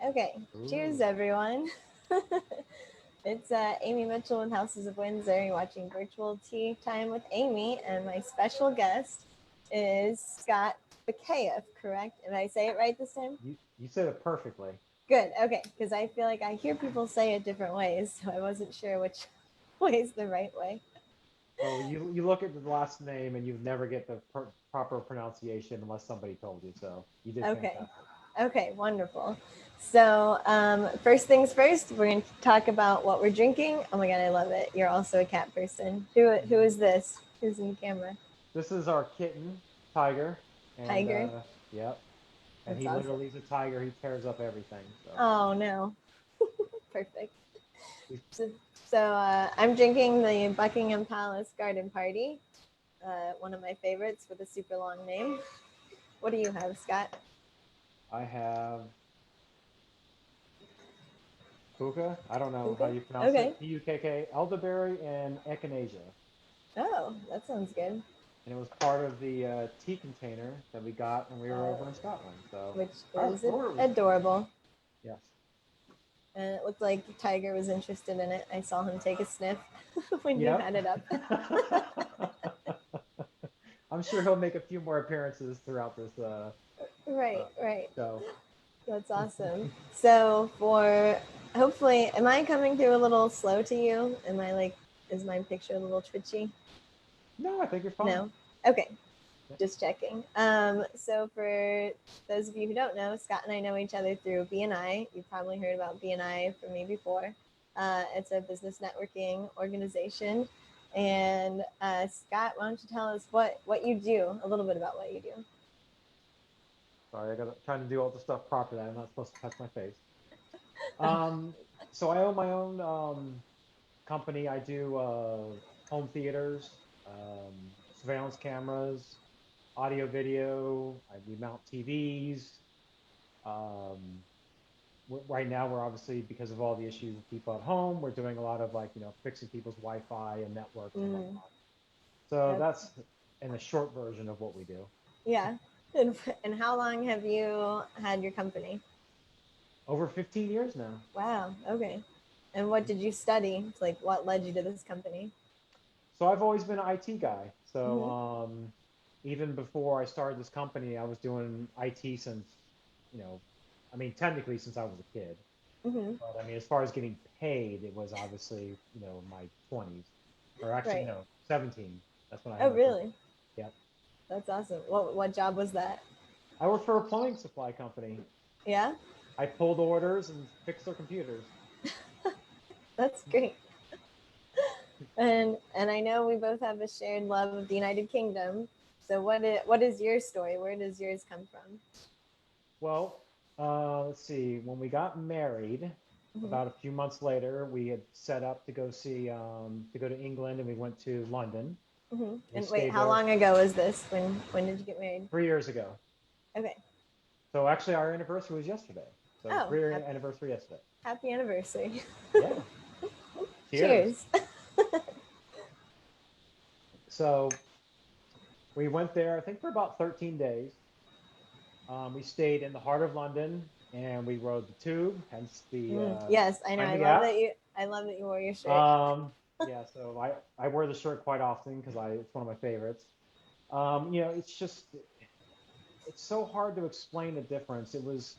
Okay, cheers everyone. It's Amy Mitchell with Houses of Windsor. You're watching Virtual Tea Time with Amy, and my special guest is Scott Bakeeff, correct? Did I say it right this time? You said it perfectly. Good, okay, because I feel like I hear people say it different ways, so I wasn't sure which way is the right way. Well, you look at the last name and you never get the proper pronunciation unless somebody told you. So you did Okay, fantastic. okay, wonderful. So, first things first, we're going to talk about what we're drinking. Oh my God, I love it. You're also a cat person. Who is this? Who's in the camera? This is our kitten, Tiger, and Tiger. yep, and That's he awesome. literally is a tiger. He tears up everything. So Oh no. Perfect. he's, So, I'm drinking the Buckingham Palace Garden Party, one of my favorites with a super long name. What do you have, Scott? I have Puka. I don't know how Puka? you pronounce Okay. it. Pukk, elderberry, and echinacea. Oh, that sounds good. And it was part of the tea container that we got when we were over in Scotland. So Which our is store was adorable. yes. And it looked like Tiger was interested in it. I saw him take a sniff when you Yep. had it up. I'm sure he'll make a few more appearances throughout this Right, right. show. That's awesome. So, for hopefully, am I coming through a little slow to you? Am I like, is my picture a little twitchy? No, I think you're fine. No? Okay, Yeah. just checking. So for those of you who don't know, Scott and I know each other through BNI. You've probably heard about BNI from me before. It's a business networking organization. And Scott, why don't you tell us what you do, a little bit about what you do? Sorry, I got trying to do all the stuff properly. I'm not supposed to touch my face. Um, so I own my own company. I do home theaters, surveillance cameras, audio, video. We mount TVs. Um, right now, we're obviously because of all the issues with people at home, we're doing a lot of like fixing people's Wi-Fi and networks and Mm, whatnot. So yep. that's in a short version of what we do. Yeah. And how long have you had your company? Over 15 years now. Wow. Okay. And what did you study? It's like what led you to this company? So I've always been an IT guy. So Mm-hmm. even before I started this company, I was doing IT since, I mean, technically since I was a kid. Mm-hmm. But I mean, as far as getting paid, it was obviously, my 20s, or actually, Right. no, 17. That's when I had Oh, my first. really? Yep. That's awesome. What job was that? I worked for a plumbing supply company. Yeah, I pulled orders and fixed their computers. that's great. And I know we both have a shared love of the United Kingdom. So what is your story? Where does yours come from? Well, let's see. When we got married, Mm-hmm. about a few months later, we had set up to go see, to go to England, and we went to London. Mm-hmm. We And wait, stayed how there long ago was this? When did you get married? 3 years ago. Okay. So actually, our anniversary was yesterday. So Oh, 3 year anniversary yesterday. happy anniversary. Yeah. Cheers. Cheers. So we went there, I think, for about 13 days. We stayed in the heart of London, and we rode the tube, hence the Yes, I know. Mind I the love Gap. that you wore your shirt. Yeah, so I wear the shirt quite often because I it's one of my favorites. It's just it's so hard to explain the difference. It was,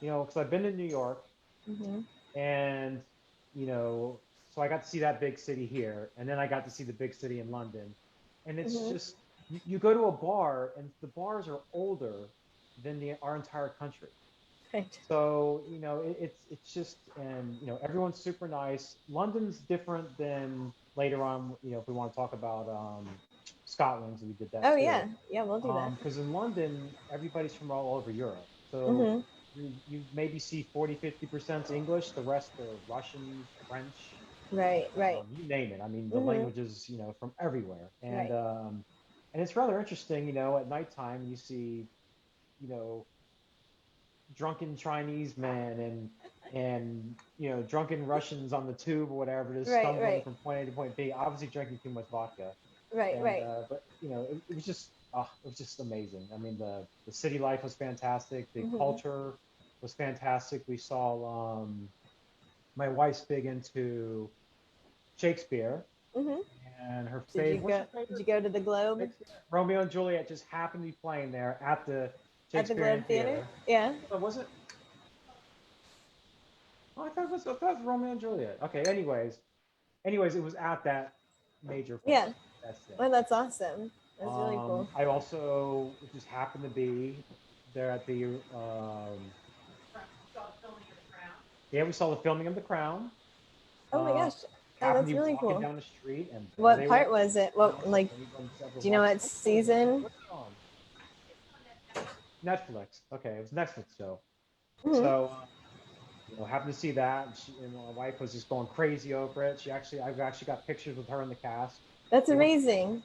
because I've been to New York, Mm-hmm. and you know, so I got to see that big city here, and then I got to see the big city in London, and it's Mm-hmm. just you go to a bar, and the bars are older than our entire country. Right. So it's just, and everyone's super nice. London's different than later on. If we want to talk about Scotland, so we did Oh that too. yeah, yeah, we'll do that. Because in London, everybody's from all over Europe. So Mm-hmm. you maybe see 40-50% English, the rest are Russians, French, Right, right. you name it. I mean, the Mm-hmm. languages, from everywhere. And Right. it's rather interesting, at nighttime you see, you know, drunken Chinese men and drunken Russians on the tube or whatever, just Right, stumbling right, from point A to point B, obviously drinking too much vodka. right, And right. but it was just amazing. I mean, the city life was fantastic. The Hmm. culture was fantastic. We saw my wife's big into Shakespeare, Hmm. and her Did you favorite what's go? her Did you favorite go to the Globe? Shakespeare? Romeo and Juliet just happened to be playing there at the At the Shakespearean Globe Theater? Theater. Yeah. Oh, was it? Oh, I thought it was Romeo and Juliet. Okay, anyways, it was at that major Yeah. play. That's it. Oh, that's awesome. That's really cool. I also just happened to be there at the yeah, we saw the filming of The Crown. Oh my Um, gosh. Oh, happened that's to be really walking cool. down the street, and there What they were part on was it? the What, announcing. like, Anyone who's ever do you know watched, what season? what's it on? Netflix. Okay, it was a Netflix show. Hmm. So happened to see that, and my wife was just going crazy over it. I've actually got pictures with her in the cast. That's They were, amazing.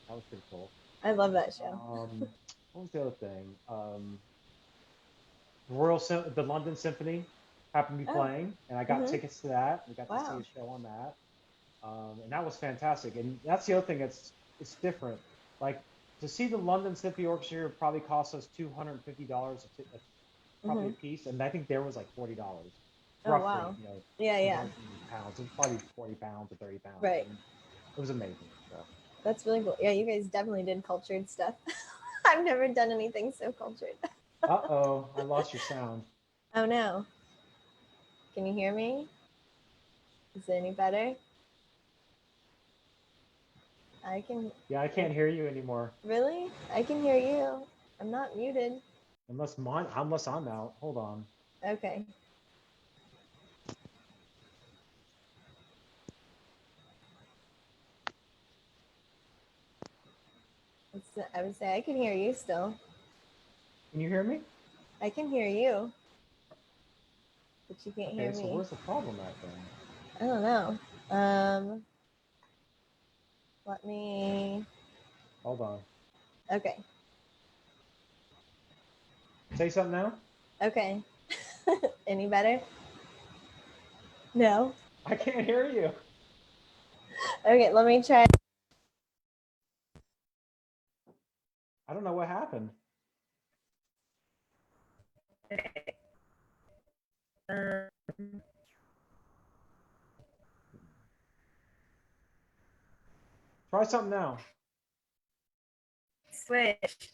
that was pretty cool. I love that show. What was the other thing? The London Symphony happened to be Oh. playing, and I got Hmm. tickets to that. We got to see Wow. a show on that, and that was fantastic. And that's the other thing. It's different. Like to see the London Symphony Orchestra probably cost us $250 probably Hmm. a piece, and I think there was like $40 Oh, roughly. wow. Yeah, yeah. Converting into pounds, it was probably 40 pounds or 30 pounds, Right. and it was amazing. So, That's really cool. Yeah, you guys definitely did cultured stuff. I've never done anything so cultured. uh-oh, I lost your sound. Oh no. Can you hear me? Is it any better? I can. Yeah, I I, can't hear you anymore. really? I can hear you. I'm not muted. Unless I'm out. Hold on. Okay. I would say I can hear you still. Can you hear me? I can hear you, but you can't hear Okay, so me. where's the problem at then? I don't know. Um, let me. Hold on. Okay. Say something now. Okay. Any better? No. I can't hear you. Okay, let me try. I don't know what happened. Um, Try something now. switch.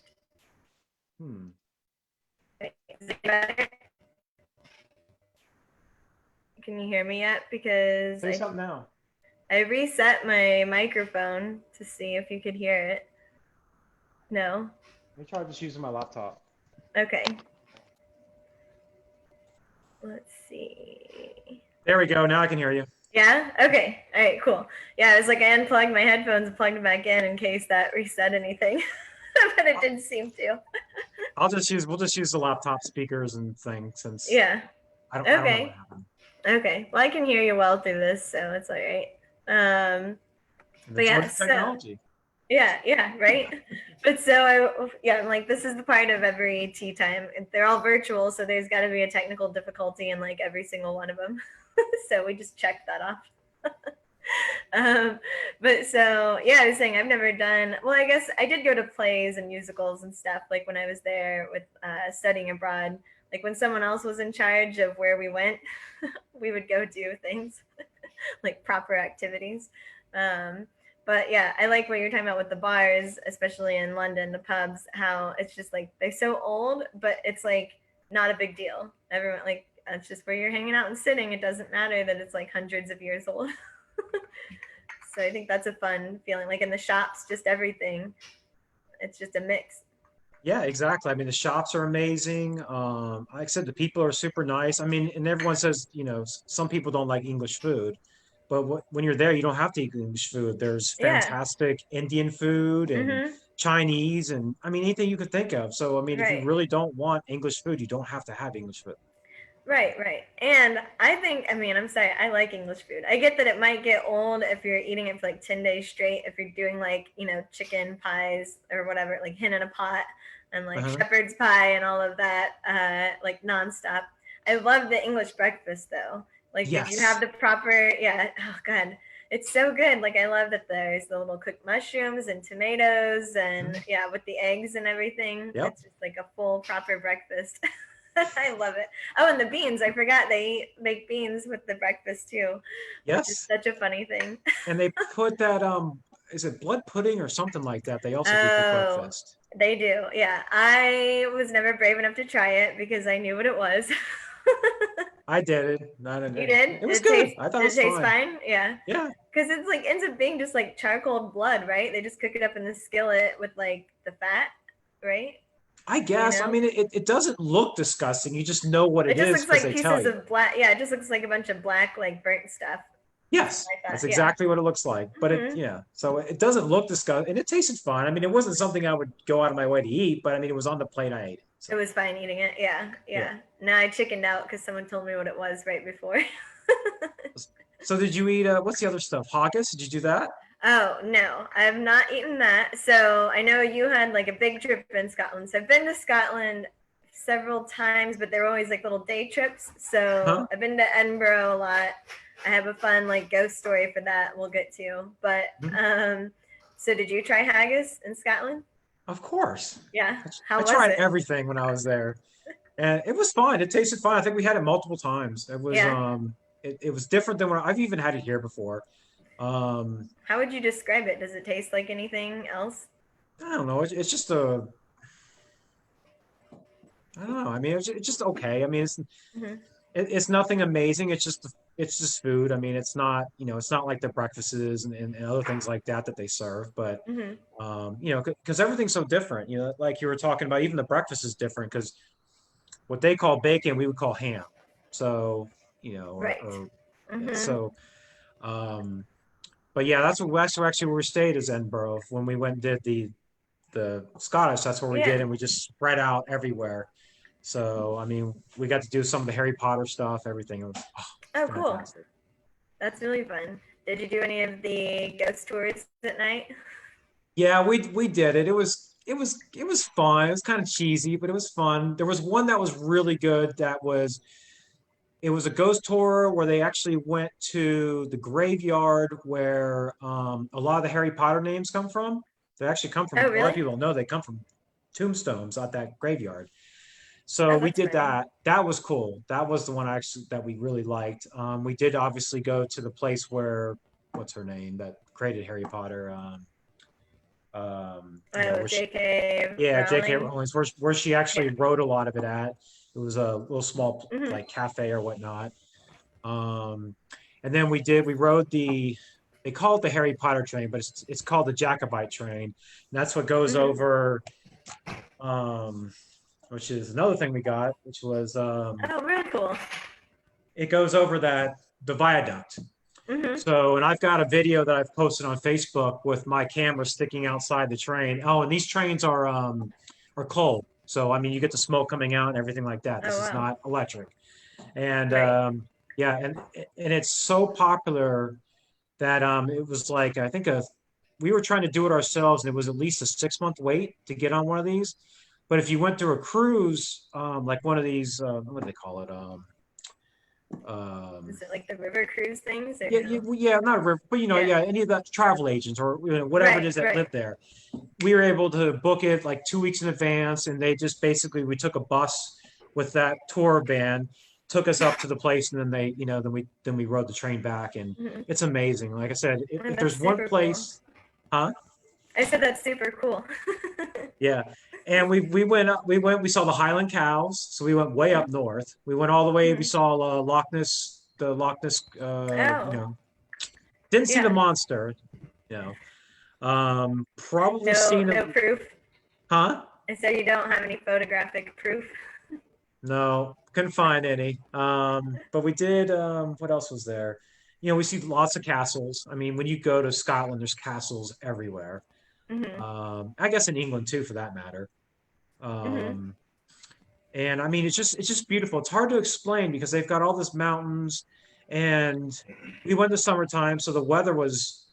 Hmm. Is it better? Can you hear me yet? Because Say something now. I reset my microphone to see if you could hear it. No? Let me try just using my laptop. Okay. Let's see. There we go. Now I can hear you. Yeah? Okay. All right, cool. Yeah, I was like, I unplugged my headphones and plugged them back in case that reset anything. But it didn't seem to. We'll just use the laptop speakers and things since Yeah. I don't know what Okay. happened. Okay. Well, I can hear you well through this, so it's all right. And the But joys yeah, of so technology. yeah, right. But so I'm like, this is the part of every tea time. They're all virtual, so there's got to be a technical difficulty in like every single one of them. So we just checked that off. um, but so yeah, I was saying I've never done. Well, I guess I did go to plays and musicals and stuff. Like when I was there with studying abroad. Like when someone else was in charge of where we went, we would go do things like proper activities. Um, but yeah, I like what you're talking about with the bars, especially in London, the pubs. How it's just like they're so old, but it's like not a big deal. Everyone like that's just where you're hanging out and sitting. It doesn't matter that it's like hundreds of years old. So I think that's a fun feeling. Like in the shops, just everything. It's just a mix. Yeah, exactly. I mean, the shops are amazing. Like I said, the people are super nice. I mean, and everyone says, some people don't like English food, but when you're there, you don't have to eat English food. There's Yeah. fantastic Indian food and Mm-hmm. Chinese and I mean, anything you could think of. So, I mean, if you Right. really don't want English food, you don't have to have English food. Right, right. And I think, I mean, I'm sorry, I like English food. I get that it might get old if you're eating it for like 10 days straight, if you're doing like, chicken pies or whatever, like hen in a pot and like Uh-huh. shepherd's pie and all of that, like nonstop. I love the English breakfast though. Like, did you have Yes. the proper? Yeah. Oh God, it's so good. Like, I love that there's the little cooked mushrooms and tomatoes, and Mhm. yeah, with the eggs and everything. Yep. It's just like a full proper breakfast. I love it. Oh, and the beans. I forgot they make beans with the breakfast too, which is Yes. such a funny thing. And they put that is it blood pudding or something like that they also do for Oh, breakfast. they do. Yeah. I was never brave enough to try it because I knew what it was. I did it. Not You in did? it was good. I thought it Did it was taste fine. fine? Yeah. Yeah. Because it's like ends up being just like charcoal blood, right? They just cook it up in the skillet with like the fat, right? I You guess. I know? mean, it doesn't look disgusting. You just know what It it just is looks because like they tell pieces you. of black. Yeah, it just looks like a bunch of black, like burnt stuff. That's Yes, what I thought. that's Yeah. exactly what it looks like. But it, Hmm. yeah. So it doesn't look disgusting, and it tasted fine. I mean, it wasn't something I would go out of my way to eat, but I mean, it was on the plate. I ate it. It So was fine eating it. Yeah. yeah. Yeah. Now I chickened out because someone told me what it was right before. So did you eat? What's the other stuff? Haggis? Did you do that? Oh, no, I have not eaten that. So I know you had like a big trip in Scotland. So I've been to Scotland several times, but they're always like little day trips. So Huh? I've been to Edinburgh a lot. I have a fun like ghost story for that we'll get to. But Mhm. so did you try haggis in Scotland? Of course. Yeah. I How was tried it? everything when I was there, and it was fine. It tasted fine. I think we had it multiple times. Yeah. It was different than when I've even had it here before. Um, How would you describe it? Does it taste like anything else? I don't know. It's just a, I don't know. I mean, it's just okay. I mean, Hmm. it's nothing amazing. It's just food. I mean, it's not, it's not like the breakfasts and other things like that that they serve. But Hmm. because everything's so different. Like you were talking about, even the breakfast is different because what they call bacon, we would call ham. So, Right. yeah. Hmm. So, um, but yeah, that's actually where we stayed is Edinburgh. When we went and did the Scottish, that's where we did, Yeah. and we just spread out everywhere. So, I mean, we got to do some of the Harry Potter stuff, everything. It was Oh, cool. fantastic. That's really fun. Did you do any of the ghost tours at night? Yeah, we did it. It was fun. It was kind of cheesy, but it was fun. There was one that was really good. It was a ghost tour where they actually went to the graveyard where a lot of the Harry Potter names come from. They actually come Oh, from, a lot of really? people don't know they come from tombstones at that graveyard. Oh, So we that's did funny. that. That was cool. That was the one actually that we really liked. We did obviously go to the place where what's her name that created Harry Potter. Oh, Where she, J.K. yeah, J.K. Rowling. Rowling's where she actually Yeah. wrote a lot of it at. It was a little small Hmm. like cafe or whatnot. Um, and then we rode they call it the Harry Potter train, but it's called the Jacobite train. And that's what goes Hmm. over, um, which is another thing we got, which was Oh, really cool. it goes over the viaduct. Hmm. So, and I've got a video that I've posted on Facebook with my camera sticking outside the train. Oh, and these trains are coal. So, I mean, you get the smoke coming out and everything like that. Oh, This is wow. not electric. And Right. yeah, and it's so popular that it was like I think we were trying to do it ourselves, and it was at least a 6 month wait to get on one of these. But if you went through a cruise, like one of these, what do they call it? Um, Is it like the river cruise things or yeah, no? yeah, not a river, but Yeah. yeah, any of the travel agents or whatever it Right. is that Right. live there, we were able to book it like 2 weeks in advance, and they just basically we took a bus with that tour band, took us up to the place, and then then we rode the train back, and Hmm. it's amazing. Like I said, Oh, if that's there's one super cool. place, huh? I said that's super cool. Yeah. And we went up, we saw the Highland cows, so we went way Hmm. up north. We went all the way, we Hmm. saw the Loch Ness, Oh, didn't see the yeah. monster, you know. Probably No, seen no them, proof. huh? And so you don't have any photographic proof. No, couldn't find any. But we did, what else was there? We see lots of castles. I mean, when you go to Scotland, there's castles everywhere. Hmm. I guess in England too, for that matter. Hmm. Um, and I mean, it's just beautiful. It's hard to explain because they've got all this mountains, and we went in the summertime, so the weather was.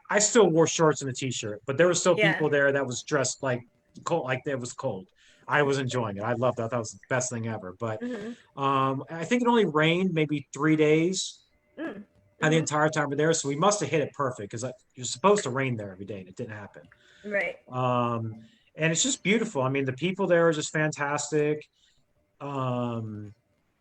I still wore shorts and a t-shirt, but there were still Yeah. people there that was dressed like cold, like it was cold. I was enjoying it. I loved that. That was the best thing ever. But Mm-hmm. I think it only rained maybe 3 days Mm. the Mm-hmm. entire time we're there. So we must have hit it perfect because you're supposed to rain there every day, and it didn't happen. Right. Um, and it's just beautiful. I mean, the people there are just fantastic. Um,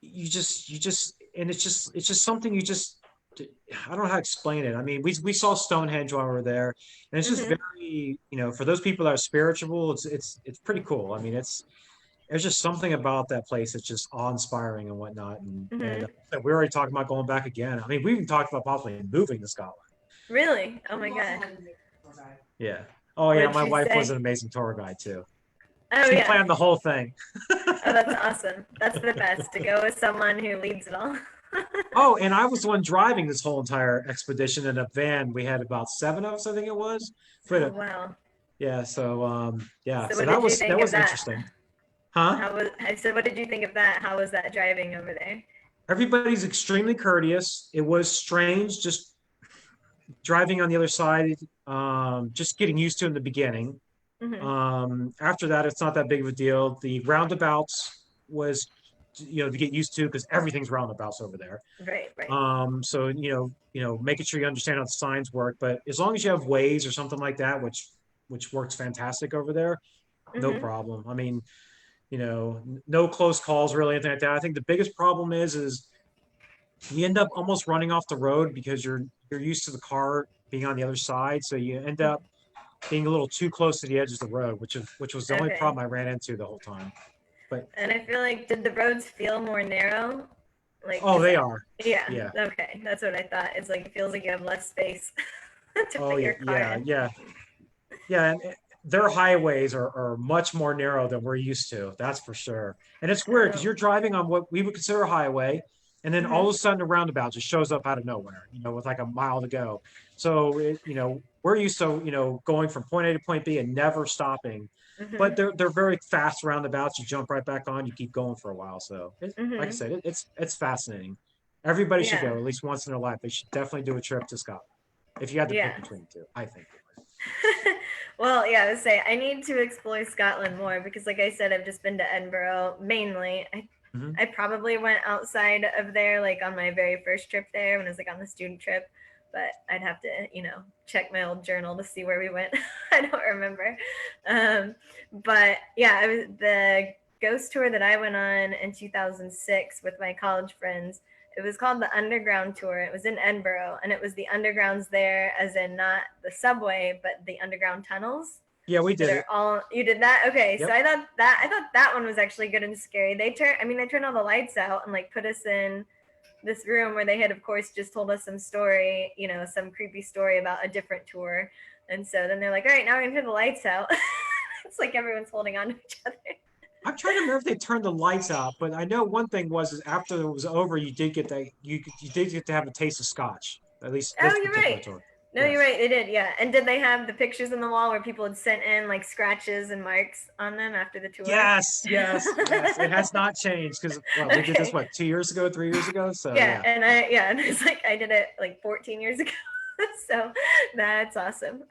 and it's just something you just, I don't know how to explain it. I mean, we saw Stonehenge while we were there, and it's just Mm-hmm. very, for those people that are spiritual, it's pretty cool. I mean, there's just something about that place that's just awe-inspiring and whatnot. And Mm-hmm. we're already talking about going back again. I mean, we even talked about possibly moving to Scotland. Really? Oh my God. Yeah. Oh What yeah, did my she wife was an say? amazing tour guide too. Oh She yeah. planned the whole thing. Oh, that's awesome. That's the best to go with someone who leads it all. Oh, and I was the one driving this whole entire expedition in a van. We had about seven of us, I think it was. Oh But wow. yeah, yeah, So so what that did you was think of that? interesting, huh? How was I said, what did you think of that? How was that driving over there? Everybody's extremely courteous. It was strange just driving on the other side, just getting used to in the beginning. Hmm. After that, it's not that big of a deal. The roundabouts was, to get used to because everything's roundabouts over there. Right, right. So making sure you understand how the signs work. But as long as you have Waze or something like that, which works fantastic over there, no Hmm. problem. I mean, no close calls really, anything like that. I think the biggest problem is you end up almost running off the road because you're used to the car being on the other side, so you end up being a little too close to the edge of the road, which was the only Okay. problem I ran into the whole time. But And I feel like, did the roads feel more narrow? Like, oh, is they that, are, yeah, yeah. okay. That's what I thought. It's like, it feels like you have less space to Oh put yeah, your car yeah, in. yeah, yeah. And their highways are much more narrow than we're used to. That's for sure. And it's weird because Oh. you're driving on what we would consider a highway, and then all Hmm. of a sudden a roundabout just shows up out of nowhere. With like a mile to go. So we're used to going from point A to point B and never stopping. But Hmm. they're very fast roundabouts. You jump right back on. You keep going for a while. So like I Hmm. said, it's fascinating. Everybody should Yeah. go at least once in their life. They should definitely do a trip to Scotland if you had to pick Yeah. between the two. I think. Well, yeah, I would say I need to explore Scotland more because, like I said, I've just been to Edinburgh mainly. Hmm. I probably went outside of there, like on my very first trip there when I was like on the student trip, but I'd have to, check my old journal to see where we went. I don't remember. Um, but yeah, it was the ghost tour that I went on in 2006 with my college friends. It was called the Underground Tour. It was in Edinburgh, and it was the undergrounds there, as in not the subway, but the underground tunnels Yeah, we that did are it. all. You did that? Okay, so Yep. I thought that one was actually good and scary. They turned all the lights out and like put us in this room where they had, of course, just told us some story, some creepy story about a different tour. And so then they're like, all right, now we're gonna turn the lights out. It's like everyone's holding on to each other. I'm trying to remember if they turned the lights out, but I know one thing was is after it was over, you did get to have a taste of scotch. At least Oh, this you're particular right. tour. No, you're Yes. right. They did, yeah. And did they have the pictures on the wall where people had sent in like scratches and marks on them after the tour? Yes, yes, yes. It has not changed because well, we did this Okay. what 2 years ago, 3 years ago. So Yeah, yeah. and it's like I did it like 14 years ago. So that's awesome.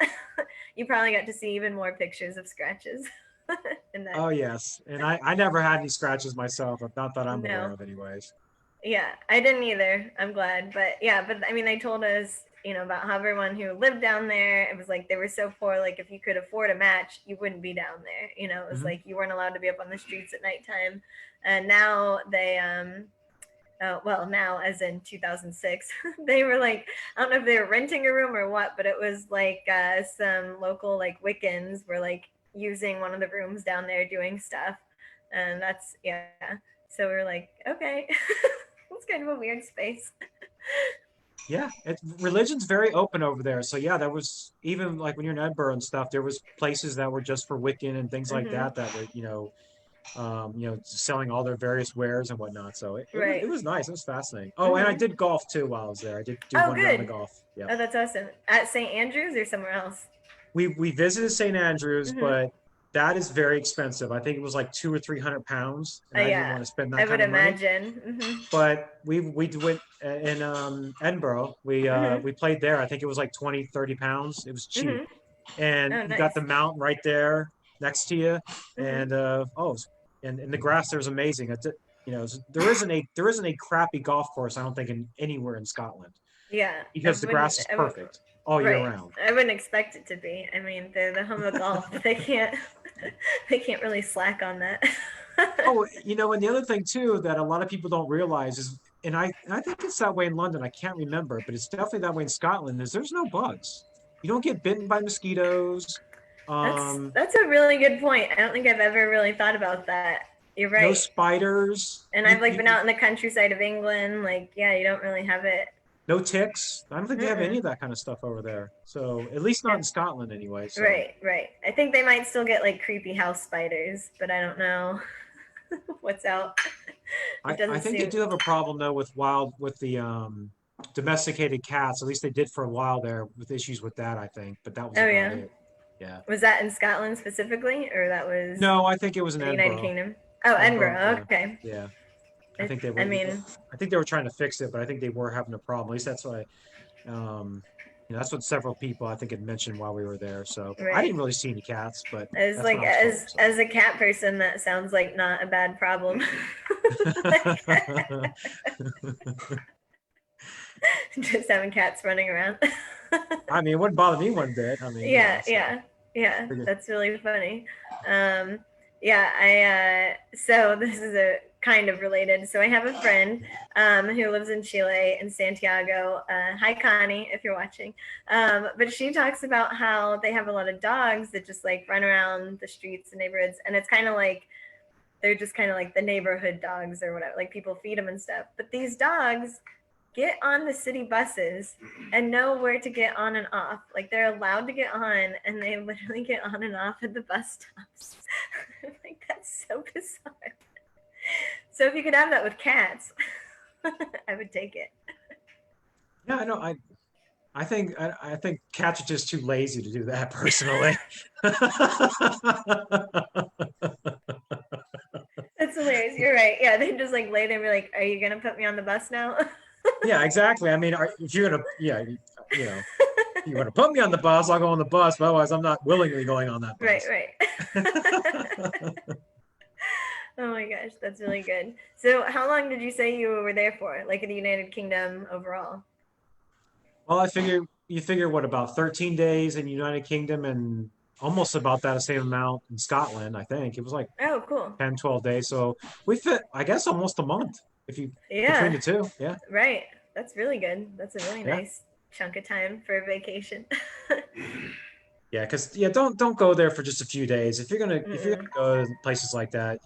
You probably got to see even more pictures of scratches in that. Oh yes. And I never had any scratches myself, not that I'm aware No. of, anyways. Yeah, I didn't either. I'm glad. But yeah, but I mean, they told us, about how everyone who lived down there, it was like they were so poor, like if you could afford a match, you wouldn't be down there. It was Hmm. like you weren't allowed to be up on the streets at nighttime. And now they, well, now as in 2006, they were like, I don't know if they were renting a room or what, but it was like some local like Wiccans were like using one of the rooms down there doing stuff. And that's, yeah. So we were like, okay. It's kind of a weird space. Yeah, religion's very open over there. So yeah, there was even like when you're in Edinburgh and stuff, there was places that were just for Wiccan and things like Hmm. that were selling all their various wares and whatnot. So it Right. was nice. It was fascinating. Oh, and I Hmm. did golf too while I was there. I did do Oh, one round of good. golf. Yep. Oh, that's awesome. At St. Andrews or somewhere else? We visited St. Andrews, Hmm. but that is very expensive. I think it was like 200 or 300 pounds, and I didn't Yeah, want to spend I that would kind of money. imagine. Hmm. But we went in Edinburgh. We uh, Hmm. we played there. I think it was like 20, 30 pounds. It was cheap, Hmm. and Oh, you got nice. the mountain right there. next to you, Hmm. and and the grass there is amazing. There isn't a crappy golf course I don't think anywhere in Scotland Yeah, I because the wouldn't. grass is I would, perfect all year right. round. I wouldn't expect it to be. I mean, they're the home of golf. They can't. They can't really slack on that. Oh, and the other thing too that a lot of people don't realize is, and I think it's that way in London. I can't remember, but it's definitely that way in Scotland. Is there's no bugs. You don't get bitten by mosquitoes. Um, That's a really good point. I don't think I've ever really thought about that. You're no right. spiders. And I've like been out in the countryside of England. Like, yeah, you don't really have it. No ticks. I don't think they have any Mm-mm. of that kind of stuff over there. So at least not Yeah, in Scotland anyway. So right, right. I think they might still get like creepy house spiders, but I don't know what's out. It I doesn't think they seem. do have a problem though with the domesticated cats. At least they did for a while there with issues with that, I think, but that was Oh about yeah, it. Yeah. was that in Scotland specifically, or that was No, I think it was in the United Edinburgh. Kingdom? Oh, Edinburgh, Edinburgh. yeah. Okay. Yeah. I I, think they I were mean, I think they were trying to fix it, but I think they were having a problem. At least that's why um that's what several people I think had mentioned while we were there. So I right. didn't really see any cats, but As that's what like I was told. So as a cat person, that sounds like not a bad problem. Like, just having cats running around. I mean, it wouldn't bother me one bit. I mean, Yeah, so yeah, yeah. figure- That's really funny. Um, yeah, so this is a kind of related. So I have a friend who lives in Chile in Santiago. Hi, Connie, if you're watching. But she talks about how they have a lot of dogs that just like run around the streets and neighborhoods, and it's kind of like they're just kind of like the neighborhood dogs or whatever. Like people feed them and stuff. But these dogs get on the city buses and know where to get on and off. Like they're allowed to get on and they literally get on and off at the bus stops. Like that's so bizarre. So if you could have that with cats, I would take it. yeah, I know. I think cats are just too lazy to do that personally. That's hilarious. You're right. Yeah, they just like lay there and be like, "Are you gonna put me on the bus now?" Yeah, exactly. I mean, if you're gonna, yeah, you know, you want to put me on the bus, I'll go on the bus. But otherwise, I'm not willingly going on that Right, bus. right. Oh my gosh, that's really good. So, how long did you say you were there for? Like in the United Kingdom overall? Well, you figure what about 13 days in United Kingdom and almost about that same amount in Scotland, I think. It was like Oh, cool. 10, 12 days. So we fit, I guess, almost a month if you between Yeah, the two. Yeah. right. That's really good. That's a really Yeah. nice chunk of time for a vacation. Yeah, because yeah, don't go there for just a few days. If you're Mm-mm. gonna go to places like that,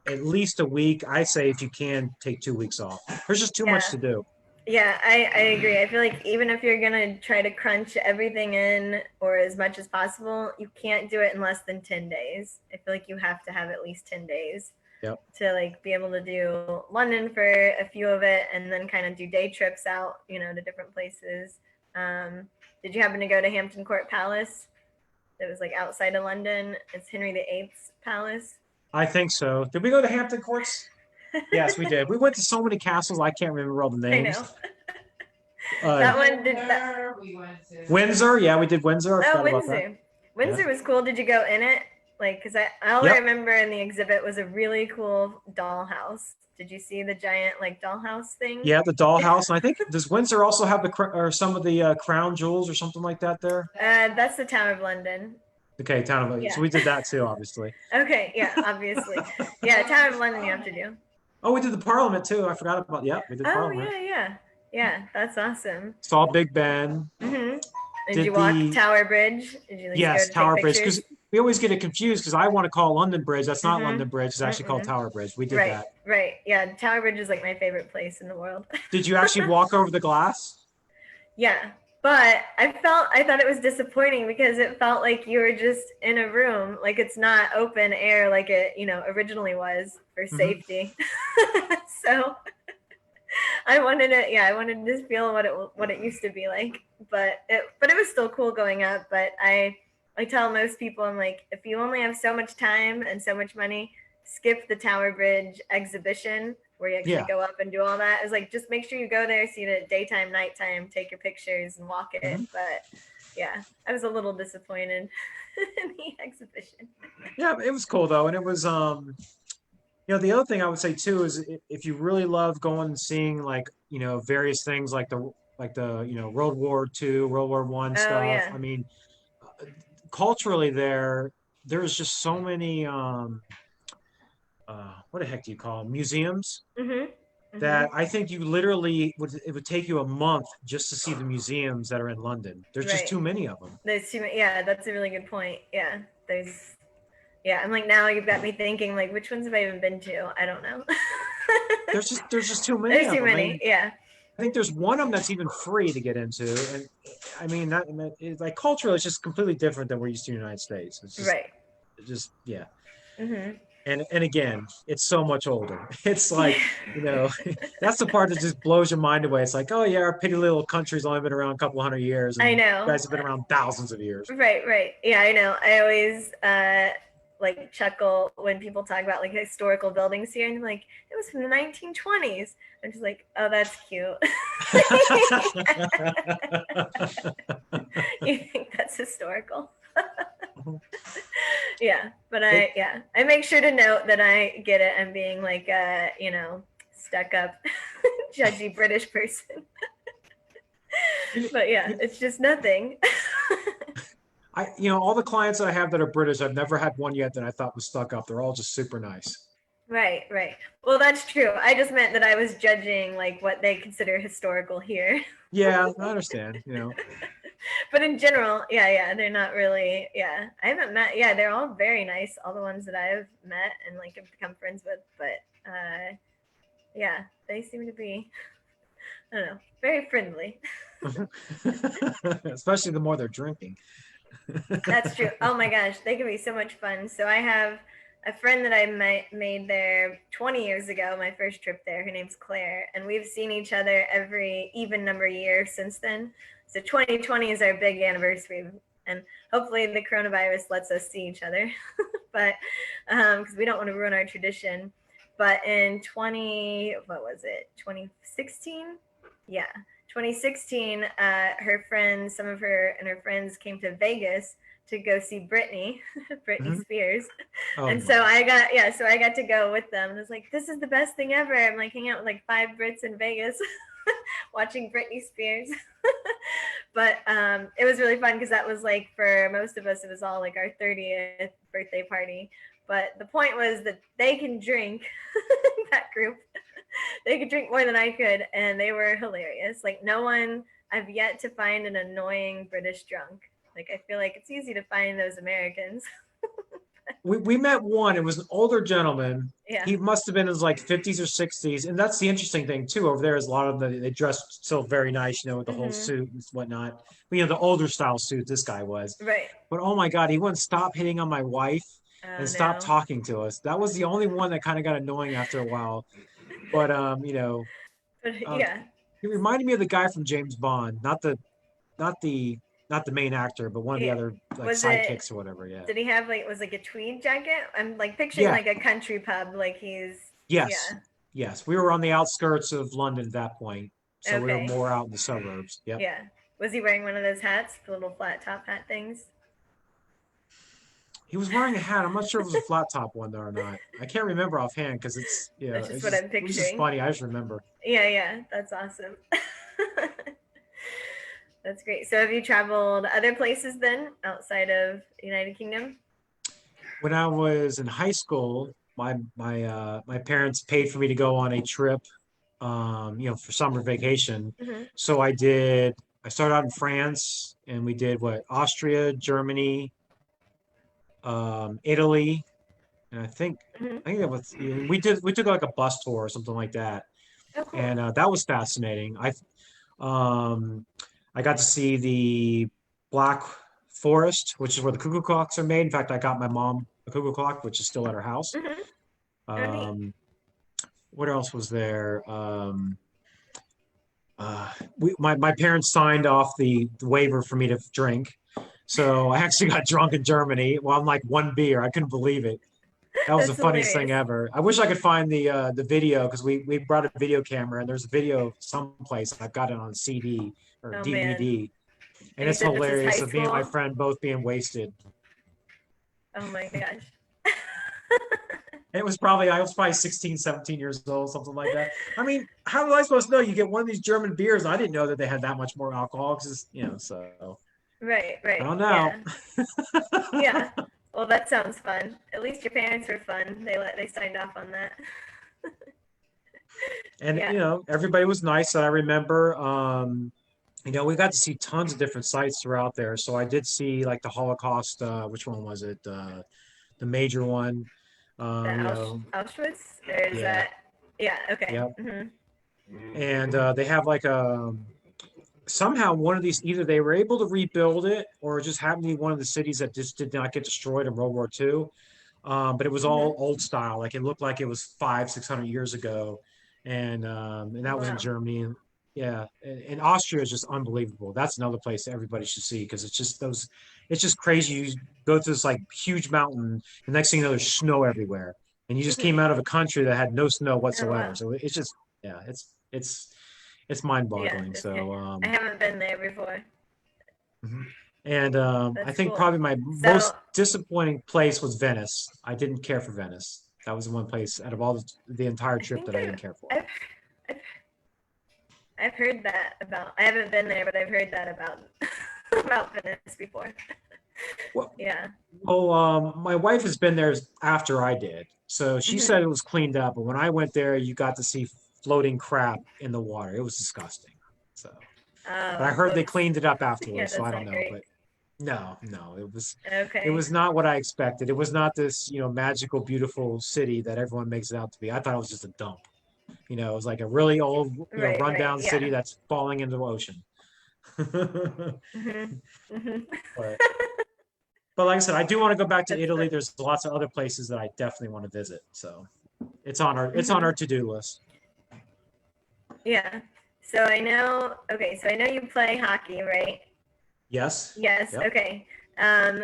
at least a week. I say if you can take 2 weeks off. There's just too much Yeah, to do. yeah, I agree. I feel like even if you're gonna try to crunch everything in or as much as possible, you can't do it in less than 10 days. I feel like you have to have at least 10 days Yep. to like be able to do London for a few of it and then kind of do day trips out, to different places. Um, did you happen to go to Hampton Court Palace? It was like outside of London. It's Henry VIII's palace. I think so. Did we go to Hampton Courts? Yes, we did. We went to so many castles. I can't remember all the I names. know. Uh, That one did that. We went to. Windsor. Yeah, we did Windsor. I Oh, forgot about that. Windsor. Yeah. Windsor was cool. Did you go in it? Like, because all I Yep. remember in the exhibit was a really cool dollhouse. Did you see the giant like dollhouse thing? Yeah, the dollhouse. And I think does Windsor also have or some of the crown jewels or something like that there? That's the Tower of London. Okay, town of Yeah. so we did that too, obviously. Okay. Yeah. Obviously. Yeah. Tower of London. You have to do. Oh, we did the Parliament too. I forgot about. Yeah, we did Oh Parliament. yeah, yeah, yeah. That's awesome. Saw Big Ben. Hmm. Did Did you walk the Tower Bridge? Did you at least go Yes, to take Tower Bridge, pictures? because we always get it confused because I want to call London Bridge. That's not Mm-hmm. London Bridge. It's actually called Mm-mm. Tower Bridge. We did Right, that. right. Yeah, Tower Bridge is like my favorite place in the world. Did you actually walk over the glass? Yeah, but I thought it was disappointing because it felt like you were just in a room, like it's not open air like it, originally was for Hmm. safety. So I wanted it. Yeah, I wanted to feel what it used to be like. But it was still cool going up. But I tell most people, I'm like, if you only have so much time and so much money, skip the Tower Bridge exhibition where you actually Yeah. go up and do all that. It's like just make sure you go there, see it at daytime, nighttime, take your pictures and walk it. Hmm. But yeah, I was a little disappointed in the exhibition. Yeah, it was cool though, and it was the other thing I would say too is if you really love going and seeing like various things like the World War II, World War I Oh stuff. yeah. I mean, culturally there's just so many what the heck do you call them, museums, Mhm. that Mhm. I think you literally it would take you a month just to see the museums that are in London. There's just Right. too many of them. There's too many. Yeah, that's a really good point. Yeah. There's. Yeah, I'm like now you've got me thinking like which ones have I even been to? I don't know. There's just too many There's of too them. many. Yeah. I think there's one of them that's even free to get into, and I mean like culturally, it's just completely different than we're used to in the United States. Right. It's just yeah. Mhm. And again, it's so much older. It's Yeah. like that's the part that just blows your mind away. It's like, oh yeah, our petty little country's only been around a couple hundred years, and I you know. guys have been around thousands of years. Right, right. Yeah, I know. I always like chuckle when people talk about like historical buildings here and I'm like it was from the 1920s. I'm just like, "Oh, that's cute." You think that's historical? Yeah, but It, I make sure to note that I get it. I'm being like stuck up judgy British person. you, But yeah, you, it's just nothing. all the clients that I have that are British, I've never had one yet that I thought was stuck up. They're all just super nice. Right, right. Well, that's true. I just meant that I was judging like what they consider historical here. Yeah, I understand. But in general, yeah, yeah, they're not really. Yeah, I haven't met. Yeah, they're all very nice. All the ones that I've met and like have become friends with. But yeah, they seem to be. I don't know, very friendly. Especially the more they're drinking. That's true. Oh my gosh, they can be so much fun. So I have a friend that I made there 20 years ago, my first trip there. Her name's Claire, and we've seen each other every even number of years since then. So 2020 is our big anniversary, and hopefully the coronavirus lets us see each other, but because we don't want to ruin our tradition. But in 20, what was it, 2016? Yeah, 2016, her friends, some of her and her friends came to Vegas to go see Britney, Britney Mhm. Spears. Oh And so my. I got to go with them. And I was like, this is the best thing ever. I'm like hanging out with like 5 Brits in Vegas watching Britney Spears. But it was really fun because that was like for most of us, it was all like our 30th birthday party. But the point was that they can drink, that group, they could drink more than I could, and they were hilarious. Like no one, I've yet to find an annoying British drunk. Like I feel like it's easy to find those Americans. We met one. It was an older gentleman. Yeah. He must have been in his like 50s or 60s. And that's the interesting thing too. Over there is a lot of them, they dress still very nice, with the whole Mm-hmm. suit and whatnot. But the older style suit this guy was. Right. But oh my God, he wouldn't stop hitting on my wife Oh and stop no. talking to us. That was the only one that kind of got annoying after a while. But But uh, yeah. he reminded me of the guy from James Bond, not the not the main actor, but one of the Yeah. other like Was it? sidekicks or whatever. Yeah. Did he have like was like a tweed jacket? I'm like picturing Yeah. like a country pub. Like he's Yes. yeah. Yes. We were on the outskirts of London at that point. So we were Okay. more out in the suburbs. Yep. Yeah. Was he wearing one of those hats, the little flat top hat things? He was wearing a hat. I'm not sure if it was a flat top one though or not. I can't remember offhand because That's just what I'm it was just picturing. funny. I just remember. Yeah, yeah. That's awesome. That's great. So have you traveled other places then outside of the United Kingdom? When I was in high school, my parents paid for me to go on a trip, for summer vacation. Mm-hmm. So I started out in France and we did what, Austria, Germany, Italy, and Mm-hmm. I think that was we took like a bus tour or something like that, Oh, cool. and that was fascinating. Um, I got to see the Black Forest, which is where the cuckoo clocks are made. In fact, I got my mom a cuckoo clock, which is still at her house. Mm-hmm. Oh, neat. Um, what else was there? My parents signed off the waiver for me to drink. So I actually got drunk in Germany. Well, I'm like one beer. I couldn't believe it. That was the That's funniest thing hilarious. ever. I wish I could find the video because we brought a video camera and there's a video someplace. I've got it on CD or Oh man. DVD, and And you it's said this is hilarious high of me and my school? friend both being wasted. Oh my gosh. I was probably 16, 17 years old, something like that. I mean, how was I supposed to know? You get one of these German beers, and I didn't know that they had that much more alcohol because, so Right, I right. don't know. Yeah. Yeah. Well, that sounds fun. At least your parents were fun. They signed off on that. And, Yeah. everybody was nice that I remember. We got to see tons of different sites throughout there. So I did see like the Holocaust, which one was it? The major one. The Um, you know, Auschwitz? Or is yeah, that? Yeah, okay. yeah. And they have like somehow one of these either they were able to rebuild it or it just happened to be one of the cities that just did not get destroyed in World War II. But it was Hmm. all old style, like it looked like it was 500, 600 years ago, and that was in Wow. Germany. Yeah, and Austria is just unbelievable. That's another place that everybody should see because it's just crazy. You go to this like huge mountain, and next thing you know, there's snow everywhere, and you just came Hmm. out of a country that had no snow Oh, whatsoever. wow. So it's just, yeah, it's Yeah. mind-boggling. So, I haven't been there before. mhm. And I That's think cool. probably my So, most disappointing place was Venice. I didn't care for Venice. That was the one place out of all the entire I trip think that I didn't care for. I've, I've, I've heard that about, I haven't been there, but I've heard that about, about Venice before. Well, Yeah. my wife has been there after I did, so she Hmm. said it was cleaned up. But when I went there, you got to see floating crab in the water. It was disgusting. So, but I heard they Whoops. cleaned it up Yeah, afterwards, so I that's don't not know. great. But no, no, it Okay. was not what I expected. It was not this, magical, beautiful city that everyone makes it out to be. I thought it was just a dump. It was like a really old, Right, right. rundown city Yeah. that's falling into the ocean. Hmm. Hmm. But but like I said, I do want to go back to That's Italy. fun. There's lots of other places that I definitely want to visit. So it's on our Hmm. to-do list. Yeah. So I know, okay, so I know you play hockey, right? Yes. Yes, Yep. okay.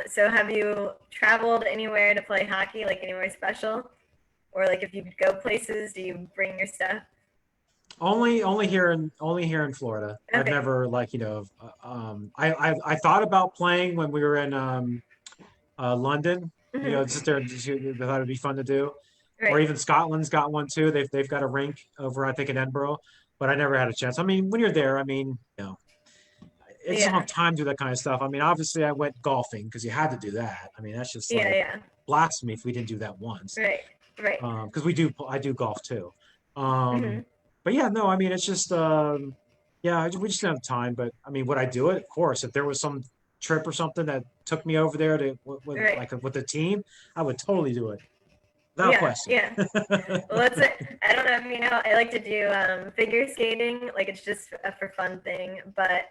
So have you traveled anywhere to play hockey, like anywhere special? Or like if you go places, do you bring your stuff? Only here in Florida. I've Okay. never like I thought about playing when we were in London. Hmm. Just there, I thought it'd be fun to do. Or Right. even Scotland's got one too. They've got a rink over, I think, in Edinburgh, but I never had a chance. I mean, when you're there, I mean, I just don't have Yeah. time to do that kind of stuff. I mean, obviously, I went golfing because you had to do that. I mean, that's just Yeah, like yeah. blasphemy if we didn't do that once. Right. Right. Because I do golf too. Hmm. But yeah, no, I mean, it's just, yeah, we just don't have time. But I mean, would I do it? Of course. If there was some trip or something that took me over there to Right. like with the team, I would totally do it without Yeah, question. yeah. Well, that's it. I don't know if you know, I like to do figure skating. Like it's just a for fun thing. But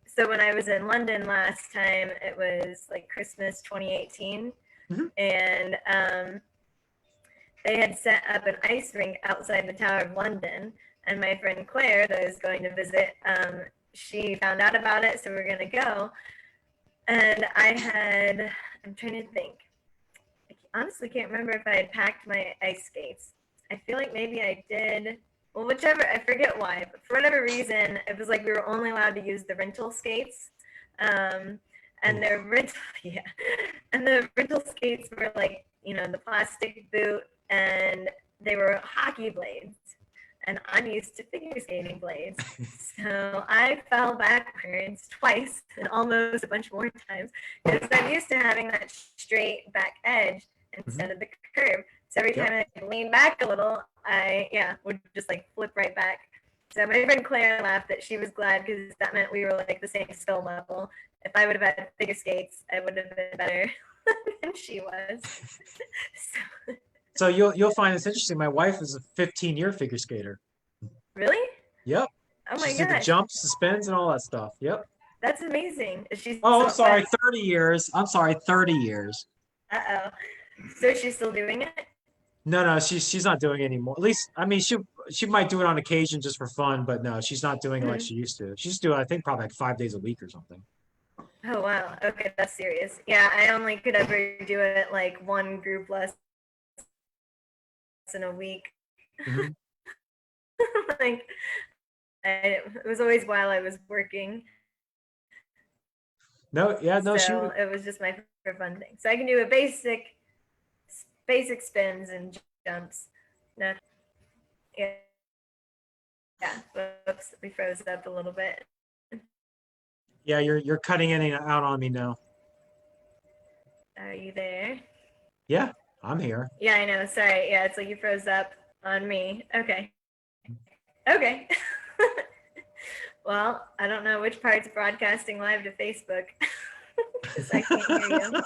so when I was in London last time, it was like Christmas 2018. Mhm. And they had set up an ice rink outside the Tower of London. And my friend Claire, that I was going to visit, she found out about it. So we are going to go. And I'm trying to think. I honestly can't remember if I had packed my ice skates. I feel like maybe I did. Well, whichever, I forget why, but for whatever reason, it was like we were only allowed to use the rental skates. Um, and Oof. the rental, yeah, and the rental skates were like, the plastic boot, and they were hockey blades. And I'm used to figure skating blades. So I fell backwards twice and almost a bunch more times because I'm used to having that straight back edge Mhm. instead of the curve. So every Yep. time I lean back a little, would just like flip right back. So my friend Claire laughed that she was glad because that meant we were like the same skill level. If I would have had figure skates, I would have been better than she was. So, So you'll find this interesting. My wife is a 15-year figure skater. really? Yep. Oh my She's did the gosh, jumps, the spins, and all that stuff. Yep. that's amazing. Is she Oh, I'm still? What? sorry, 30 years. I'm sorry, 30 years. Uh oh. So she's still doing it? No, no, she's not doing it anymore. At least, I mean, she might do it on occasion just for fun, but no, she's not doing it like Mm-hmm. she used to. She's doing, I think, probably like 5 days a week or something. Oh wow. Okay, that's serious. Yeah, I only could ever do it like one group lesson in a week. Hmm. Like it was always while I was working, No, yeah, no, she so would. it was just my for fun thing. So I can do a basic spins and jumps. No, yeah, yeah. Whoops, we froze up a little bit. Yeah, you're cutting in and out on me now. Are you there? Yeah, I'm here. Yeah, I know. Sorry. Yeah, it's like you froze up on me. Okay. Okay. Well, I don't know which part's broadcasting live to Facebook because I can't hear you.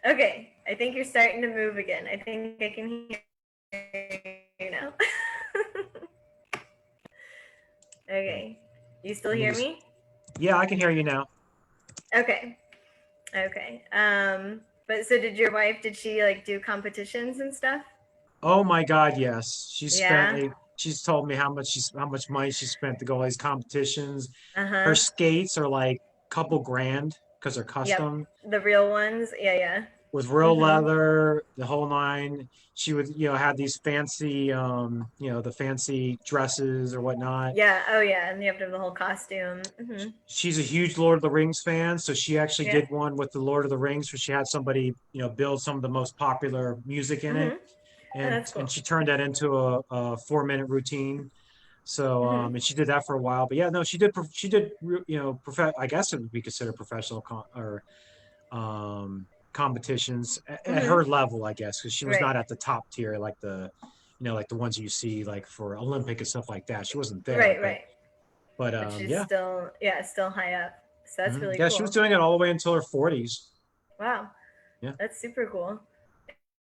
Okay, I think you're starting to move again. I think I can hear you now. Okay, Okay, you still let me hear just. me? Yeah, I can hear you now. Okay, okay. But so did your wife? Did she like do competitions and stuff? Oh my God, yes. Yeah. She's told me how much money she spent to go all these competitions. Uh Her huh. skates are like couple grand because they're Yep. custom The real ones. Yeah, yeah. with real Mhm. leather, the whole nine. She would, have these fancy, the fancy dresses or whatnot. Yeah. Oh, yeah. And you have to have the whole costume. Mhm. She's a huge Lord of the Rings fan, so she actually Yeah. did one with the Lord of the Rings, where she had somebody, build some of the most popular music in it, Mhm. Oh, and that's and cool. she turned that into a 4 minute routine. So, Mhm. and she did that for a while. But yeah, no, she did, I guess it would be considered professional or competitions at Mhm. her level, I guess, because she was Right. not at the top tier like like the ones you see like for Olympic and stuff like that. She wasn't there, Right. but Right. but But she's yeah. still, yeah, still high up. So that's really Yeah, she was cool. doing it all the way until her 40s. Wow. Yeah. That's super cool.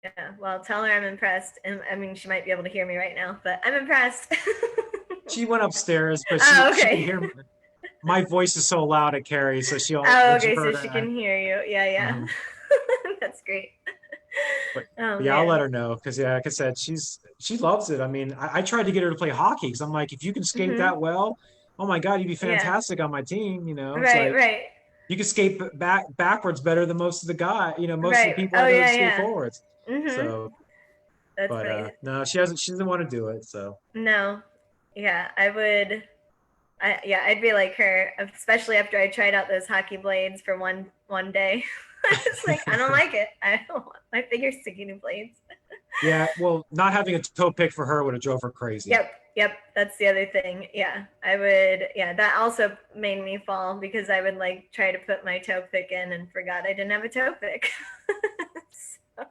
Yeah. Well, tell her I'm impressed. And I mean, she might be able to hear me right now, but I'm impressed. She went upstairs, but she Oh, she could okay. hear my voice is so loud at Carrie, so Oh, when she okay. So heard she it. can hear you. Yeah, yeah. Mhm. That's great. But, Oh but yeah, I'll let man. her know because yeah, like I said, she loves it. I mean, I tried to get her to play hockey because I'm like, if you can skate Mhm. that well, oh my God, you'd be Yeah. fantastic on my team. It's Right. like Right. you can skate backwards better than most of the Right. people I Oh know that yeah. skate Yeah. forwards. Mhm. So, That's but funny. no, she doesn't want to do it. So No. Yeah, I would. Yeah, I'd be like her, especially after I tried out those hockey blades for one day. I was like, I don't like it. I don't want my fingers sticking to blades. yeah, well, not having a toe pick for her would have drove her crazy. Yep, yep. That's the other thing. Yeah, I would. Yeah, that also made me fall because I would like try to put my toe pick in and forgot I didn't have a toe pick. So,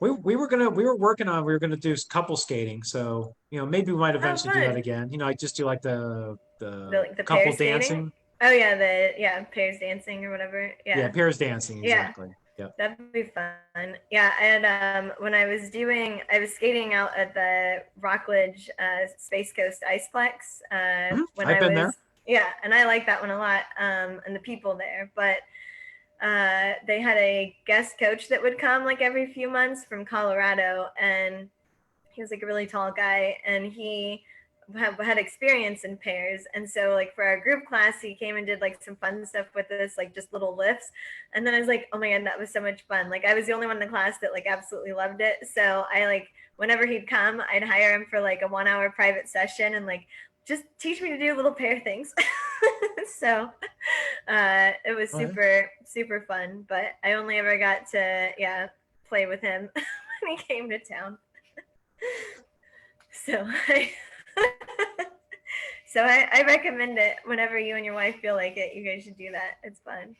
We were working on we were gonna do couple skating, so maybe we might oh, eventually do that fun. again. I just do like The the like the pair couple skating. dancing. Oh yeah, the yeah pairs dancing or whatever. Yeah, Yeah, pairs dancing yeah. exactly. Yep. That'd be fun. Yeah, and when I was skating out at the Rockledge Space Coast Iceplex when I've I been there. was, yeah, and I like that one a lot, and the people there. But they had a guest coach that would come like every few months from Colorado, and he was like a really tall guy, and he had experience in pairs. And so like for our group class, he came and did like some fun stuff with us, like just little lifts. And then I was like, oh my god, that was so much fun. Like I was the only one in the class that like absolutely loved it. So I like whenever he'd come, I'd hire him for like a 1 hour private session and like just teach me to do little pair things. So it was All right. super fun, but I only ever got to play with him when he came to town. So I I recommend it whenever you and your wife feel like it. You guys should do that. It's fun.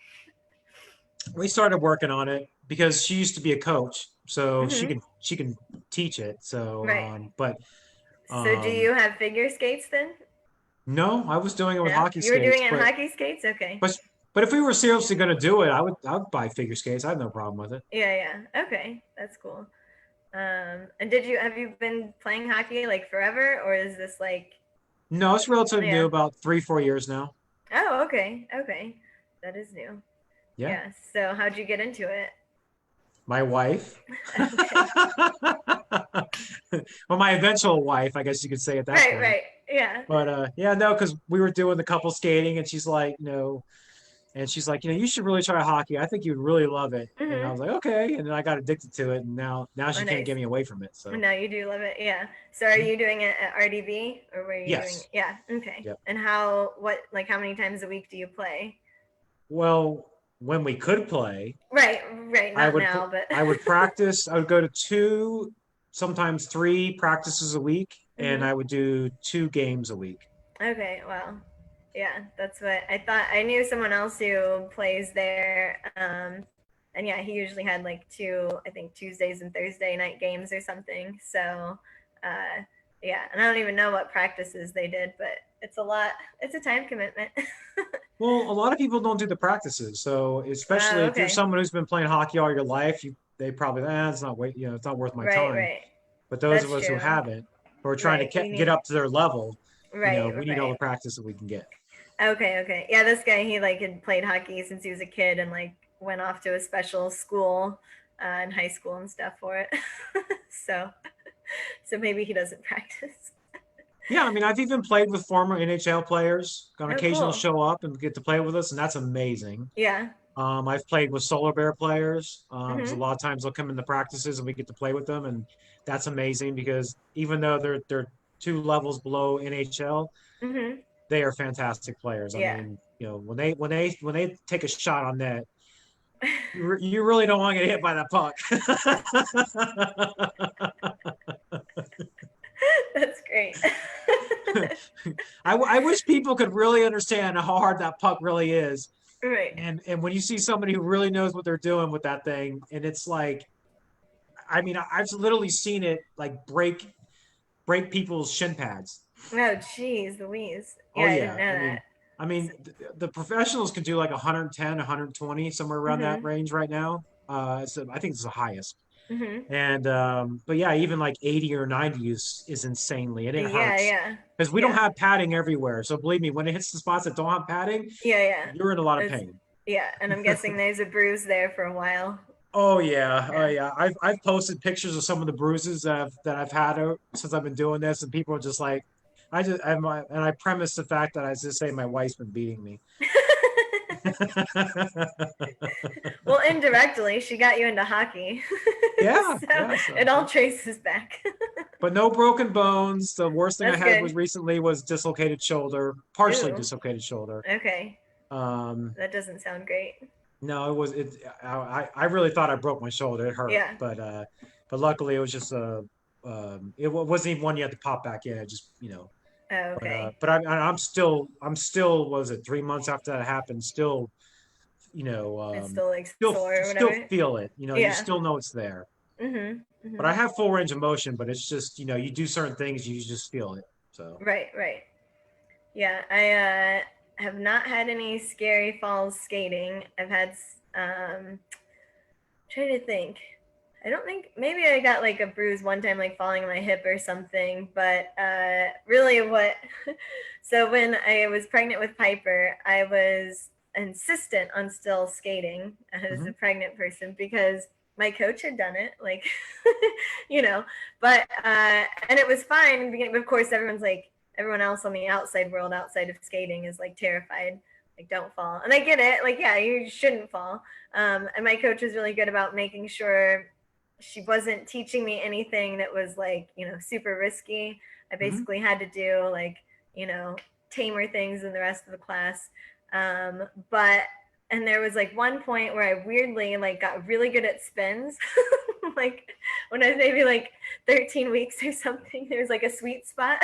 We started working on it because she used to be a coach, so Hmm. she can teach it. So, Right. but So do um, you have figure skates then? no, I was doing it with No, hockey you were doing skates, it in hockey skates. Okay. but but if we were seriously going to do it, I would buy figure skates. I have no problem with it. Yeah, yeah. Okay, that's cool. And did you have you been playing hockey like forever, or is this like No, it's relatively new, yeah? about 3 4 years now. Oh, okay, okay, that is new. Yeah, Yeah. So how'd you get into it? my wife, Okay. well, my eventual wife, I guess you could say at that Right, point. right. Yeah. But yeah, no, because we were doing the couple skating, and she's like, And she's like, you should really try hockey. I think you'd really love it. And I Mm-hmm. was like, okay. And then I got addicted to it, and now Oh, she can't nice. get me away from it. So No, you do love it. Yeah. So are mhm. you doing it at RDB or where are you doing it? Yes, Yeah. Okay. yep. And like, how many times a week do you play? Well, when we could play, Right. Right. I Not would now, but. I would practice. I would go to two, sometimes three practices a week, and Hmm. I would do 2 games a week. Okay. Well, yeah, that's what I thought. I knew someone else who plays there. And yeah, he usually had like two, I think Tuesdays and Thursday night games or something. So, uh, yeah, and I don't even know what practices they did, but it's a lot. It's a time commitment. Well, a lot of people don't do the practices, so especially Oh, if you're okay. someone who's been playing hockey all your life, they probably it's not it's not worth my Right, time. right. But those of That's us who true. haven't, who are trying to Right. You get need. up to their level, Right, we need all the right. practice that we can get. Okay, okay. Yeah, this guy, he like had played hockey since he was a kid and like went off to a special school in high school and stuff for it. so, so maybe he doesn't practice. Yeah, I mean, I've even played with former NHL players. On Oh, occasion, they'll cool. show up and get to play with us, and that's amazing. Yeah. I've played with Solar Bear players because a Mhm. lot of times they'll come in the practices and we get to play with them, and that's amazing because even though they're 2 levels below NHL, Mhm. they are fantastic players. I Yeah. mean, when they take a shot on net, you really don't want to get hit by that puck. That's great. I wish people could really understand how hard that puck really is. right. And when you see somebody who really knows what they're doing with that thing, and it's like, I mean, I've literally seen it like break people's shin pads. Oh, jeez, Louise. Oh Yeah, I didn't yeah, know I that. mean, the professionals can do like 110, 120, somewhere around that Mhm. range right now. I think it's the highest. Mhm. And but yeah, even like 80 or 90 is insanely, and it Yeah, hurts yeah, because we don't yeah, have padding everywhere. So believe me, when it hits the spots that don't have padding, yeah, yeah. you're in a lot of It's pain. yeah, and I'm guessing there's a bruise there for a while. Oh yeah, oh Yeah. yeah. I've posted pictures of some of the bruises that I've had since I've been doing this, and people are just like, and I premise the fact that I just say my wife's been beating me. well, indirectly, she got you into hockey, Yeah, so yeah. So, it all traces back. but no broken bones. The worst thing I That's had was good. recently was dislocated shoulder, partially Ooh, dislocated shoulder. okay. Um, That doesn't sound great. no, it was it. I really thought I broke my shoulder. It hurt, Yeah. but luckily it was just wasn't even one you had to pop back in. It just Oh, okay. I'm still was it 3 months after that happened, still you know It's still like still sore or still whatever. feel it. You Yeah. still know it's there. Mhm. But I Mhm. have full range of motion, but it's just you do certain things, you just feel it. So Right. Right. Yeah. I have not had any scary falls skating. I've had trying to think. I don't think maybe I got like a bruise one time, like falling on my hip or something. But really, what? so when I was pregnant with Piper, I was insistent on still skating as mhm. a pregnant person because my coach had done it, like you know. But and it was fine in the beginning. But of course, everyone else on the outside world, outside of skating, is like terrified. Like, don't fall. And I get it. Like, yeah, you shouldn't fall. And my coach was really good about making sure she wasn't teaching me anything that was like, super risky. I Mhm. basically had to do like, you know, tamer things than the rest of the class. But and there was like one point where I weirdly like got really good at spins. like when I was maybe like 13 weeks or something, there was like a sweet spot.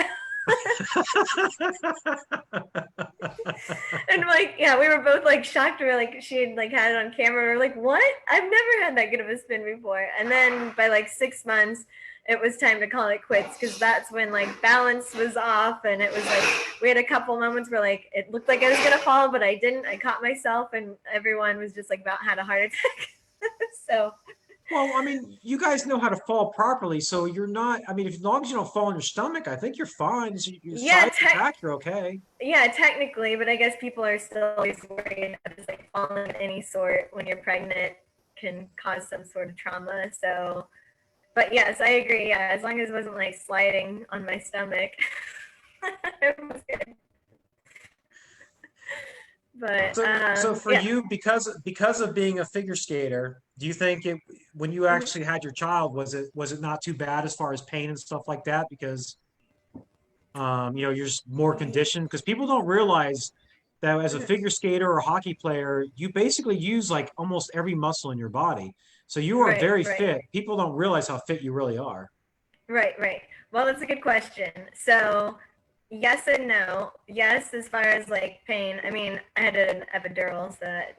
and like, yeah, we were both like shocked. We were like, she had like had it on camera. We were like, what? I've never had that good of a spin before. And then by like 6 months, it was time to call it quits because that's when like balance was off, and it was like we had a couple moments where like it looked like I was gonna fall, but I didn't. I caught myself, and everyone was just like about had a heart attack. so Well, I mean, you guys know how to fall properly, so you're not. I mean, as long as you don't fall on your stomach, I think you're fine. Your yeah, side and back, you're okay. yeah, technically, but I guess people are still always worried that just like falling of any sort when you're pregnant can cause some sort of trauma. So, but yes, I agree. Yeah, as long as it wasn't like sliding on my stomach, it was good. But So for yeah, you, because of being a figure skater, do you think it when you mhm, actually had your child, was it not too bad as far as pain and stuff like that? Because you're just more conditioned. Because people don't realize that as a mhm. figure skater or hockey player, you basically use like almost every muscle in your body. So you are Right, very right. fit. People don't realize how fit you really are. Right, right. Well, that's a good question. So, yes and no. Yes, as far as like pain. I mean, I had an epidural, so that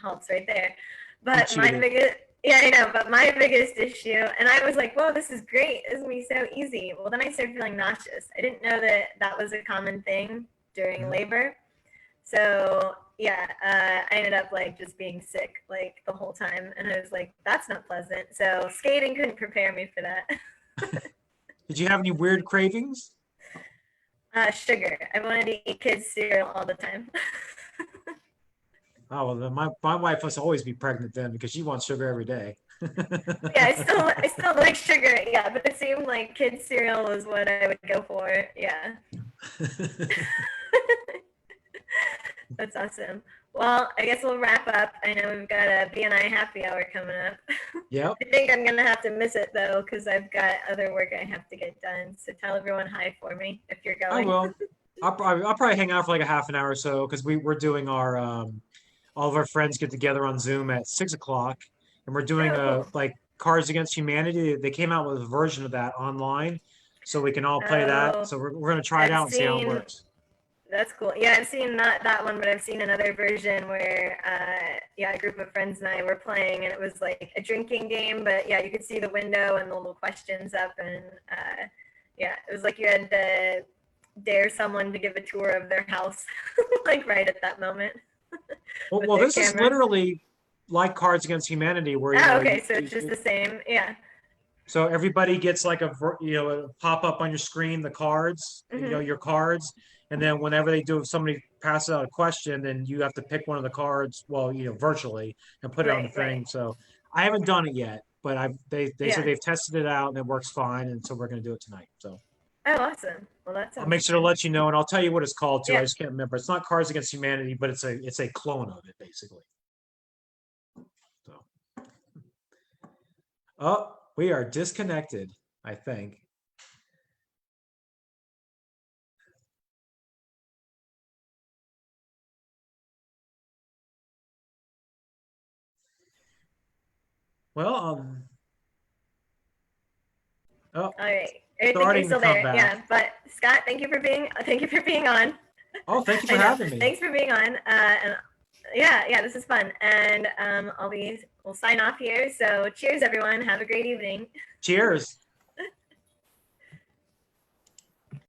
helps right there. You But my cheated. biggest, yeah, I know. But my biggest issue, and I was like, "Whoa, this is great. This is gonna be so easy." Well, then I started feeling nauseous. I didn't know that that was a common thing during Mhm. labor. So yeah, I ended up like just being sick like the whole time, and I was like, "That's not pleasant." So skating couldn't prepare me for that. Did you have any weird cravings? Sugar. I wanted to eat kids' cereal all the time. Oh, well, then my wife must always be pregnant then because she wants sugar every day. Yeah, I still like sugar. Yeah, but it seemed like kids' cereal was what I would go for. Yeah, that's awesome. Well, I guess we'll wrap up. I know we've got a BNI happy hour coming up. Yep. I think I'm gonna have to miss it though because I've got other work I have to get done. So tell everyone hi for me if you're I going. will. I'll probably hang out for like a half an hour or so because we're doing our all of our friends get together on Zoom at 6 o'clock, and we're doing Oh, a cool. like Cards Against Humanity. They came out with a version of that online, so we can all play that. Oh, So we're gonna try it I've out and see how it seen works. That's cool. Yeah, I've seen not that one, but I've seen another version where, yeah, a group of friends and I were playing, and it was like a drinking game. But yeah, you could see the window and the little questions up, and yeah, it was like you had to dare someone to give a tour of their house, like right at that moment with Well, their this is camera. literally like Cards Against Humanity, where Oh, okay, so it's just the same. Yeah. so everybody gets like a pop up on your screen, the cards, Hmm. your cards, and then whenever they do, if somebody passes out a question, then you have to pick one of the cards, well, virtually, and put it on the Right. Right. thing. So I haven't done it yet, but they said Yeah. they've tested it out and it works fine, and so we're gonna do it tonight. So Oh, awesome. Well, that I'll sounds make sure to fun. let you know, and I'll tell you what it's called too. I Yeah. just can't remember. It's not Cards Against Humanity, but it's a clone of it basically. So oh, we are disconnected, I think. Well, oh, All right. I think you're starting to still come there. back. Yeah. But Scott, thank you for being on. Oh, thank you for I know. having me. Thanks for being on. And yeah, yeah, this is fun. And we'll sign off here. So cheers, everyone. Have a great evening. Cheers.